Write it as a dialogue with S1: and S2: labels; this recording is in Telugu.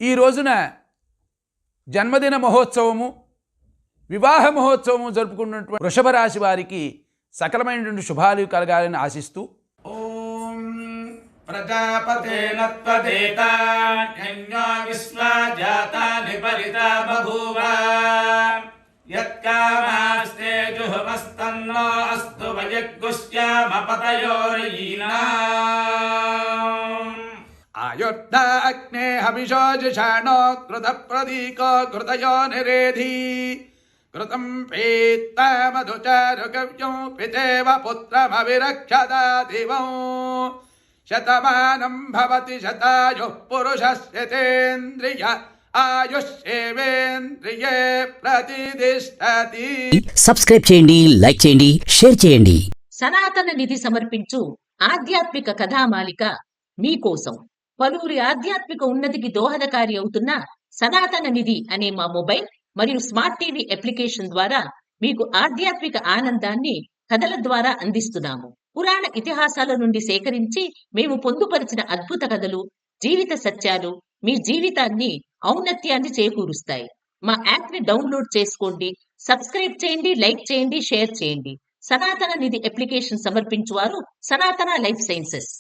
S1: ఈ రోజున జన్మదిన మహోత్సవము, వివాహ మహోత్సవము జరుపుకున్నటువంటి వృషభ రాశి వారికి సకలమైనటువంటి శుభాలు కలగాలని ఆశిస్తూ
S2: ఓం ప్రజాపతేన త్వదేతాన్యో విశ్వా జాతాని పరితా బభూవ యత్కామాస్తే జుహమస్తన్నో అస్తు వయగ్గుశ్యామపతయోరయీనాం ఆయుర్ధ అగ్నే హవిషో జిషాణో కృత ప్రదీకో కృతయో నిరేధి కృతం పీత్త మధుచారుగవ్యం పితేవ పుత్రమవిరక్షదా దివం శతమానం భవతి శతాయుః పురుషస్యతేంద్రియ ఆయుష్యేవేంద్రియే ప్రతిదిష్టతి.
S3: సబ్స్క్రైబ్ చేయండి, లైక్ చేయండి, షేర్ చేయండి.
S4: సనాతన నిధి సమర్పించు ఆధ్యాత్మిక కథామాలిక మీకోసం. పలువురి ఆధ్యాత్మిక ఉన్నతికి దోహదకారి అవుతున్న సనాతన నిధి అనే మా మొబైల్ మరియు స్మార్ట్ టీవీ అప్లికేషన్ ద్వారా మీకు ఆధ్యాత్మిక ఆనందాన్ని కథల ద్వారా అందిస్తున్నాము. పురాణ ఇతిహాసాల నుండి సేకరించి మేము పొందుపరిచిన అద్భుత కథలు, జీవిత సత్యాలు మీ జీవితాన్ని ఔన్నత్యాన్ని చేకూరుస్తాయి. మా యాప్ ని డౌన్లోడ్ చేసుకోండి, సబ్స్క్రైబ్ చేయండి, లైక్ చేయండి, షేర్ చేయండి. సనాతన నిధి అప్లికేషన్ సమర్పించువారు సనాతన లైఫ్ సైన్సెస్.